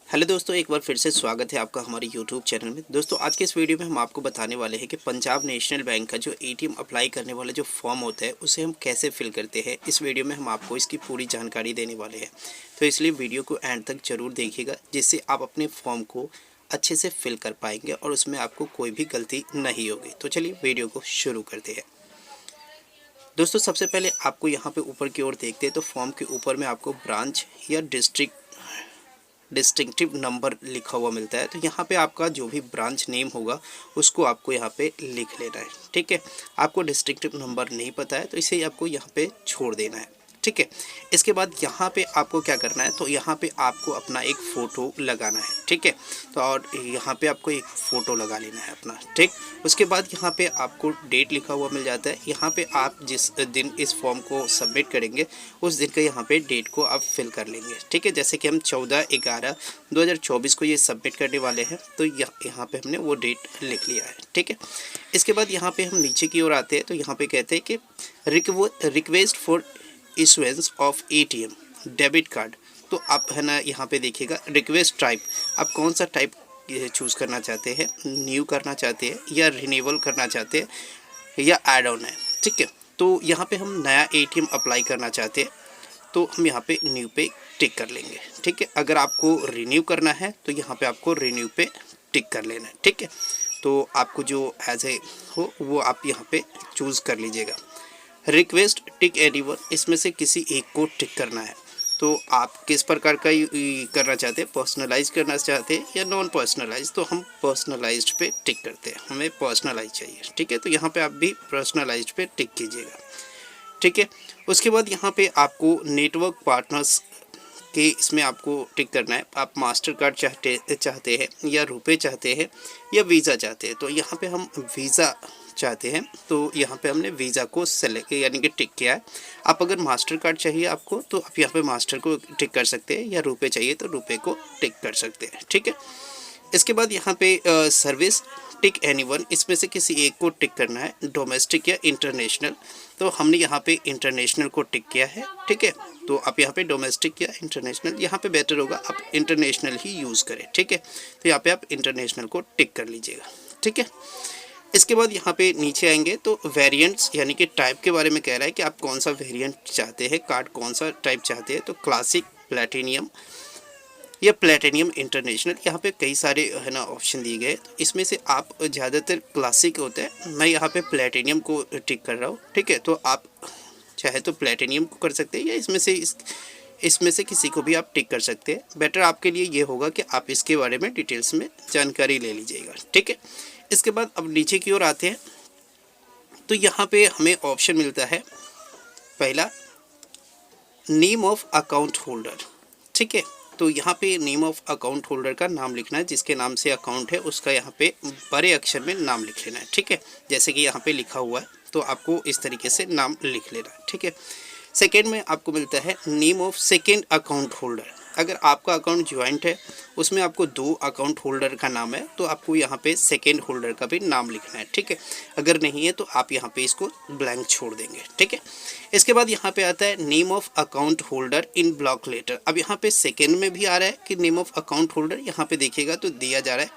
Hello दोस्तों, एक बार फिर से स्वागत है आपका हमारे यूट्यूब चैनल में। दोस्तों आज के इस वीडियो में हम आपको बताने वाले हैं कि पंजाब नेशनल बैंक का जो एटीएम अप्लाई करने वाला जो फॉर्म होता है उसे हम कैसे फिल करते हैं। इस वीडियो में हम आपको इसकी पूरी जानकारी देने वाले हैं, तो इसलिए वीडियो को एंड तक जरूर देखिएगा, जिससे आप अपने फॉर्म को अच्छे से फिल कर पाएंगे और उसमें आपको कोई भी गलती नहीं होगी। तो चलिए वीडियो को शुरू करते हैं। दोस्तों सबसे पहले आपको यहाँ पे ऊपर की ओर देखते हैं तो फॉर्म के ऊपर में आपको ब्रांच या डिस्टिंक्टिव नंबर लिखा हुआ मिलता है। तो यहाँ पे आपका जो भी ब्रांच नेम होगा उसको आपको यहाँ पे लिख लेना है। ठीक है, आपको डिस्टिंक्टिव नंबर नहीं पता है तो इसे आपको यहाँ पे छोड़ देना है। ठीक है, इसके बाद यहाँ पे आपको क्या करना है, तो यहाँ पे आपको अपना एक फ़ोटो लगाना है। ठीक है, तो और यहाँ पे आपको एक फ़ोटो लगा लेना है अपना। ठीक, उसके बाद यहाँ पे आपको डेट लिखा हुआ मिल जाता है। यहाँ पे आप जिस दिन इस फॉर्म को सबमिट करेंगे उस दिन का यहाँ पे डेट को आप फिल कर लेंगे। ठीक है, जैसे कि हम 14/11/2024 को ये सबमिट करने वाले हैं, तो यहाँ पे हमने वो डेट लिख लिया है। ठीक है, इसके बाद यहाँ पे हम नीचे की ओर आते हैं तो यहाँ पे कहते हैं कि request for issuance of ATM debit card. तो आप है ना यहाँ पे देखिएगा रिक्वेस्ट टाइप, आप कौन सा टाइप चूज़ करना चाहते हैं, न्यू करना चाहते हैं या रिन्यूअल करना चाहते हैं या ऐड ऑन है। ठीक है, तो यहाँ पे हम नया एटीएम अप्लाई करना चाहते हैं तो हम यहाँ पे न्यू पे टिक कर लेंगे। ठीक है, अगर आपको रिन्यू करना है तो यहाँ पे आपको रिन्यू पे टिक कर लेना है। ठीक है, तो आपको जो एज ए हो वो आप यहाँ पे चूज़ कर लीजिएगा। रिक्वेस्ट टिक एनीवन, इसमें से किसी एक को टिक करना है। तो आप किस प्रकार का करना चाहते हैं, पर्सनलाइज करना चाहते हैं या नॉन पर्सनलाइज। तो हम पर्सनलाइज्ड पे टिक करते हैं, हमें पर्सनलाइज चाहिए। ठीक है, तो यहाँ पे आप भी पर्सनलाइज्ड पे टिक कीजिएगा। ठीक है, उसके बाद यहाँ पे आपको नेटवर्क पार्टनर्स के इसमें आपको टिक करना है। आप मास्टर कार्ड चाहते हैं या रुपए चाहते हैं या वीज़ा चाहते हैं। तो यहाँ पे हम वीज़ा चाहते हैं तो यहाँ पे हमने वीज़ा को सेलेक्ट यानी कि टिक किया है। आप अगर मास्टर कार्ड चाहिए आपको तो आप यहाँ पे मास्टर को टिक कर सकते हैं, या रुपए चाहिए तो रुपए को टिक कर सकते हैं। ठीक है, इसके बाद यहाँ पे सर्विस टिक एनीवन, इसमें से किसी एक को टिक करना है, डोमेस्टिक या इंटरनेशनल। तो हमने यहाँ पे इंटरनेशनल को टिक किया है। ठीक है, तो आप यहाँ पे डोमेस्टिक या इंटरनेशनल, यहाँ पे बेटर होगा आप इंटरनेशनल ही यूज़ करें। ठीक है, तो यहाँ पे आप इंटरनेशनल को टिक कर लीजिएगा। ठीक है, इसके बाद यहाँ पे नीचे आएंगे तो वेरिएंट्स यानी कि टाइप के बारे में कह रहा है कि आप कौन सा वेरिएंट चाहते हैं, कार्ड कौन सा टाइप चाहते हैं। तो क्लासिक, प्लैटिनियम या प्लैटिनियम इंटरनेशनल, यहाँ पे कई सारे है ना ऑप्शन दिए गए। तो इसमें से आप ज़्यादातर क्लासिक होता है, मैं यहाँ पे प्लैटिनियम को टिक कर रहा हूँ। ठीक है, तो आप चाहे तो प्लैटिनियम को कर सकते हैं या इसमें से किसी को भी आप टिक कर सकते हैं। बेटर आपके लिए ये होगा कि आप इसके बारे में डिटेल्स में जानकारी ले लीजिएगा। ठीक है, इसके बाद अब नीचे की ओर आते हैं तो यहाँ पे हमें ऑप्शन मिलता है पहला, नेम ऑफ अकाउंट होल्डर। ठीक है, तो यहाँ पे नेम ऑफ अकाउंट होल्डर का नाम लिखना है, जिसके नाम से अकाउंट है उसका यहाँ पे बड़े अक्षर में नाम लिख लेना है। ठीक है, जैसे कि यहाँ पे लिखा हुआ है तो आपको इस तरीके से नाम लिख लेना है। ठीक है, सेकेंड में आपको मिलता है name of second account holder. अगर आपका अकाउंट ज्वाइंट है उसमें आपको 2 अकाउंट होल्डर का नाम है तो आपको यहाँ पे सेकेंड होल्डर का भी नाम लिखना है। ठीक है, अगर नहीं है तो आप यहाँ पे इसको ब्लैंक छोड़ देंगे। ठीक है, इसके बाद यहाँ पे आता है name of account holder in block letter. अब यहाँ पे सेकेंड में भी आ रहा है कि नेम ऑफ अकाउंट होल्डर, यहाँ पे देखिएगा तो दिया जा रहा है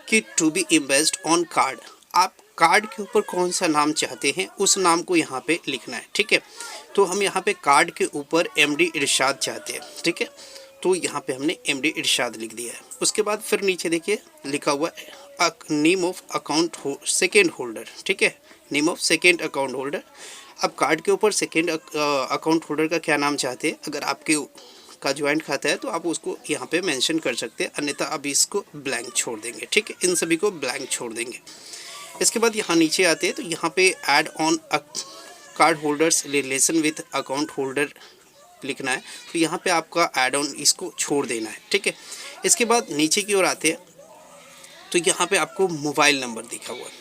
कि टू बी इम्बेस्ड ऑन कार्ड। आप कार्ड के ऊपर कौन सा नाम चाहते हैं उस नाम को यहाँ पे लिखना है। ठीक है, तो हम यहाँ पे कार्ड के ऊपर एमडी इरशाद चाहते हैं। ठीक है, तो यहाँ पे हमने एमडी इरशाद लिख दिया है। उसके बाद फिर नीचे देखिए लिखा हुआ है name of account second holder. ठीक है, name of second account holder. अब कार्ड के ऊपर सेकेंड अकाउंट होल्डर का क्या नाम चाहते हैं, अगर आपके का ज्वाइंट खाता है तो आप उसको यहाँ पे मेंशन कर सकते हैं, अन्यथा आप इसको ब्लैंक छोड़ देंगे। ठीक है, इन सभी को ब्लैंक छोड़ देंगे। इसके बाद यहाँ नीचे आते हैं तो यहाँ पे add on card holders relation with account holder लिखना है, तो यहाँ पे आपका ऐड ऑन इसको छोड़ देना है। ठीक है, इसके बाद नीचे की ओर आते हैं तो यहाँ पे आपको मोबाइल नंबर दिखा हुआ है,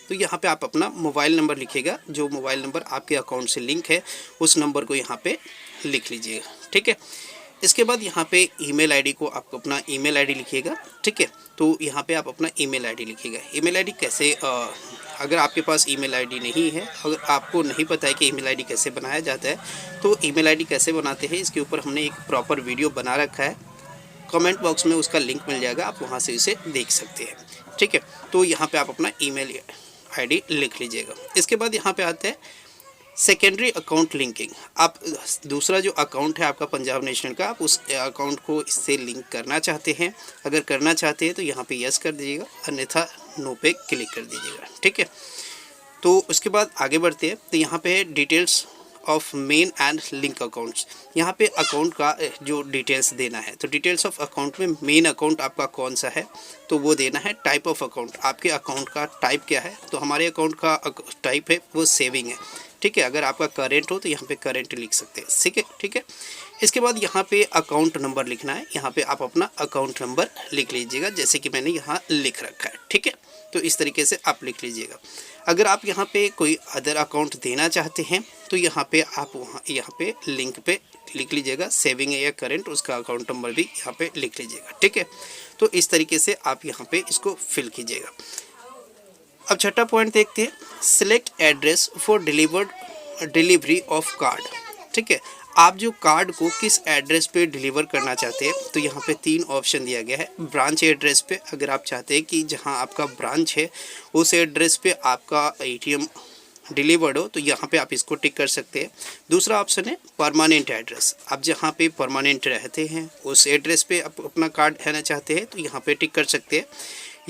तो यहाँ पे आप अपना मोबाइल नंबर लिखिएगा, जो मोबाइल नंबर आपके अकाउंट से लिंक है उस नंबर को यहाँ पे लिख लीजिएगा। ठीक है, इसके बाद यहाँ पे ईमेल आईडी को आपको अपना ईमेल आईडी लिखिएगा। ठीक है, तो यहाँ पे आप अपना ईमेल आईडी लिखिएगा। ईमेल आईडी कैसे, अगर आपके पास ईमेल आईडी नहीं है, अगर आपको नहीं पता है कि ईमेल आईडी कैसे बनाया जाता है, तो ईमेल आईडी कैसे बनाते हैं इसके ऊपर हमने एक प्रॉपर वीडियो बना रखा है। कमेंट बॉक्स में उसका लिंक मिल जाएगा, आप वहाँ से उसे देख सकते हैं। ठीक है, तो यहाँ पे आप अपना ईमेल आईडी लिख लीजिएगा। इसके बाद यहाँ पे आते हैं सेकेंडरी अकाउंट लिंकिंग। आप दूसरा जो अकाउंट है आपका पंजाब नेशनल का, आप उस अकाउंट को इससे लिंक करना चाहते हैं। अगर करना चाहते हैं तो यहाँ पे यस कर दीजिएगा, अन्यथा नो पे क्लिक कर दीजिएगा। ठीक है, तो उसके बाद आगे बढ़ते हैं। तो यहाँ पे है details of main and link accounts. यहाँ पे अकाउंट का जो डिटेल्स देना है, तो डिटेल्स ऑफ अकाउंट में मेन अकाउंट आपका कौन सा है तो वो देना है। टाइप ऑफ अकाउंट, आपके अकाउंट का टाइप क्या है, तो हमारे अकाउंट का टाइप है वो सेविंग है। ठीक है, अगर आपका करेंट हो तो यहाँ पे करेंट लिख सकते हैं। ठीक है। इसके बाद यहाँ पे अकाउंट नंबर लिखना है। यहाँ पे आप अपना अकाउंट नंबर लिख लीजिएगा, जैसे कि मैंने यहाँ लिख रखा है। ठीक है, तो इस तरीके से आप लिख लीजिएगा। अगर आप यहाँ पे कोई अदर अकाउंट देना चाहते हैं तो यहाँ पे आप यहाँ पे लिंक पे लिख लीजिएगा, सेविंग है या करेंट, उसका अकाउंट नंबर भी यहाँ पे लिख लीजिएगा। ठीक है, तो इस तरीके से आप यहाँ पे इसको फिल कीजिएगा। अब छठा पॉइंट देखते हैं, select address for delivery of card. ठीक है, आप जो कार्ड को किस एड्रेस पे डिलीवर करना चाहते हैं, तो यहाँ पे 3 ऑप्शन दिया गया है। ब्रांच एड्रेस पे, अगर आप चाहते हैं कि जहाँ आपका ब्रांच है उस एड्रेस पे आपका एटीएम डिलीवर्ड हो, तो यहाँ पे आप इसको टिक कर सकते हैं। दूसरा ऑप्शन है परमानेंट एड्रेस, आप जहाँ पे परमानेंट रहते हैं उस एड्रेस पे आप अपना कार्ड लेना चाहते हैं तो यहाँ पे टिक कर सकते हैं।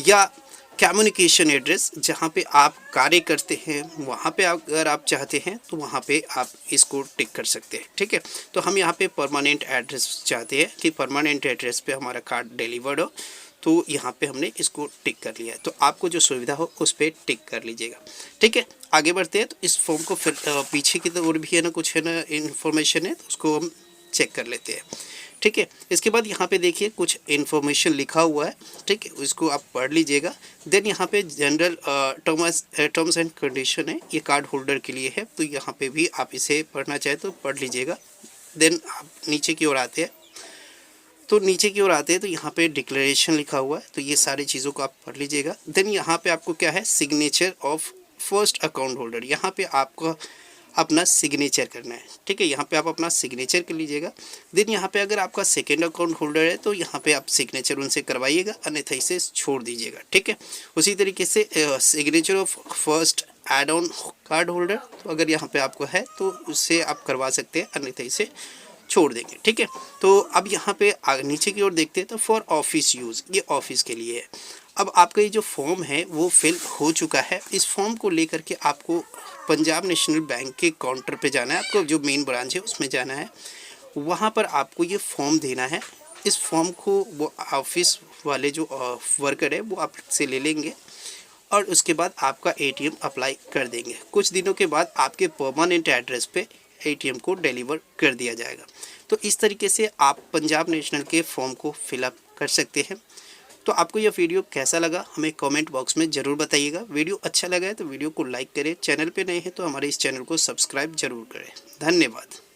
या कम्युनिकेशन एड्रेस, जहाँ पे आप कार्य करते हैं वहाँ पे अगर आप चाहते हैं तो वहाँ पे आप इसको टिक कर सकते हैं। ठीक है, तो हम यहाँ पे परमानेंट एड्रेस चाहते हैं कि परमानेंट एड्रेस पे हमारा कार्ड डिलीवर्ड हो, तो यहाँ पे हमने इसको टिक कर लिया है। तो आपको जो सुविधा हो उस पर टिक कर लीजिएगा। ठीक है, आगे बढ़ते हैं। तो इस फॉर्म को फिर पीछे की तो और भी है ना, कुछ है ना इन्फॉर्मेशन है, तो उसको हम चेक कर लेते हैं। ठीक है, इसके बाद यहाँ पे देखिए कुछ इन्फॉर्मेशन लिखा हुआ है। ठीक है, उसको आप पढ़ लीजिएगा। देन यहाँ पे जनरल टर्म्स एंड कंडीशन है, ये कार्ड होल्डर के लिए है, तो यहाँ पे भी आप इसे पढ़ना चाहे तो पढ़ लीजिएगा। देन आप नीचे की ओर आते हैं, तो यहाँ पे डिक्लेरेशन लिखा हुआ है, तो ये सारी चीज़ों को आप पढ़ लीजिएगा। देन यहाँ पे आपको क्या है, signature of first account holder, यहाँ पे आपको अपना सिग्नेचर करना है। ठीक है, यहाँ पे आप अपना सिग्नेचर कर लीजिएगा। देन यहाँ पे अगर आपका सेकेंड अकाउंट होल्डर है तो यहाँ पे आप सिग्नेचर उनसे करवाइएगा, अन्यथा इसे छोड़ दीजिएगा। ठीक है, उसी तरीके से signature of first aid on card holder, तो अगर यहाँ पे आपको है तो उससे आप करवा सकते हैं, अन्यथा इसे छोड़ देंगे। ठीक है, तो अब यहाँ पे नीचे की ओर देखते हैं, तो फॉर ऑफिस यूज़, ये ऑफिस के लिए है। अब आपका ये जो फॉर्म है वो फिल हो चुका है। इस फॉर्म को लेकर के आपको पंजाब नेशनल बैंक के काउंटर पे जाना है, आपको जो मेन ब्रांच है उसमें जाना है, वहाँ पर आपको ये फॉर्म देना है। इस फॉर्म को वो ऑफिस वाले जो वर्कर है वो आपसे ले लेंगे और उसके बाद आपका एटीएम अप्लाई कर देंगे। कुछ दिनों के बाद आपके परमानेंट एड्रेस पे एटीएम को डिलीवर कर दिया जाएगा। तो इस तरीके से आप पंजाब नेशनल के फॉर्म को फिलअप कर सकते हैं। तो आपको यह वीडियो कैसा लगा हमें कमेंट बॉक्स में ज़रूर बताइएगा। वीडियो अच्छा लगा है तो वीडियो को लाइक करें, चैनल पे नए हैं तो हमारे इस चैनल को सब्सक्राइब जरूर करें। धन्यवाद।